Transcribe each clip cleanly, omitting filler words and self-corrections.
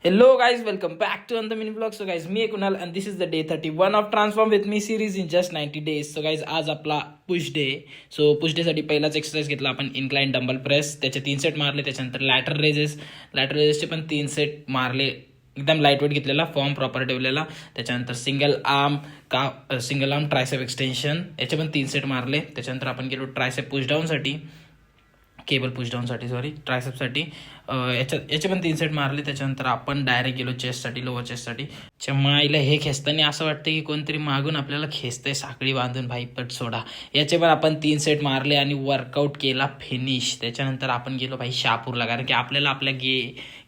Hello guys, welcome back to another mini vlog. So guys, me Kunal and this is the day 31 of Transform with Me series in just 90 days. So guys, आज आपला push day. So push day साठी पहिलाच exercise घेतला आपण incline dumbbell press. त्याचे 3 set मारले. त्याच्यानंतर latter रेजेसचे पण 3 सेट मारले. एकदम लाईट वेट घेतलेला, फॉर्म प्रॉपर ठेवलेला. त्याच्यानंतर सिंगल आर्म ट्रायसेप एक्सटेन्शन याचे पण 3 सेट मारले. त्याच्यानंतर आपण गेलो ट्रायसेप पुश डाऊनसाठी, केबल पुश डाऊनसाठी ट्रायसेपसाठी याचे पण 3 सेट मारले. त्याच्यानंतर आपण डायरेक्ट गेलो चेस्टसाठी, लोअर चेस्टसाठी. माईला हे खेचताना असं वाटतं की कोणतरी मागून आपल्याला खेचतंय साखळी बांधून, भाई पट सोडा. याचे पण आपण 3 सेट मारले आणि वर्कआउट केला फिनिश. त्याच्यानंतर आपण गेलो भाई शहापूरला, कारण की आपल्याला आपल्या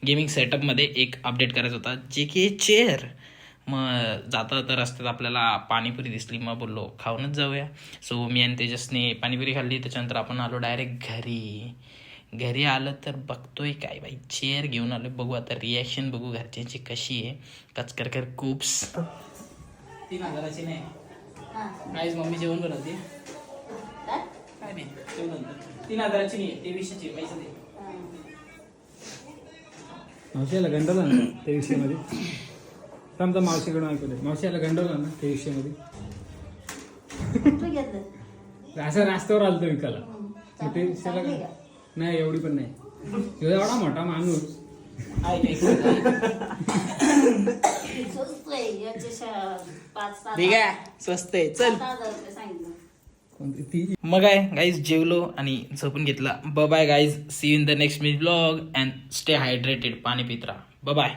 गेमिंग सेटअपमध्ये एक अपडेट करायचा होता, जे की चेअर. मग जाता जाता रस्त्यात आपल्याला पाणीपुरी दिसली, मग बोललो खाऊनच जाऊया. सो मी आणि तेजसने पाणीपुरी खाल्ली. त्याच्यानंतर आपण आलो डायरेक्ट घरी आलं तर बघतोय काय बाई, चेअर घेऊन आलो. बघू आता रिॲक्शन बघू घरच्यांची कशी आहे. कचकरकर कूप्स 3,000ची नाही काहीच, मम्मी जेवण बनवते काय नाही, जेवण 3,000ची नाही, 2300ची पैसे दे. मावशीला गंडवला ना 2300 मध्ये. समजा मावशीकडून ऐकलं, मावशीला गंडवला ना 2300 मध्ये. असं रस्त्यावर आलतो विकायला. मग 2300 नाही, एवढी पण नाही, एवढा मोठा माणूस. ठीक आहे, स्वस्त आहे, चल. मग काय गाईज, जेवलो आणि झोपून घेतला. Bye guys, see you in the next mini blog and stay hydrated. पाणी पित राहा. बाय.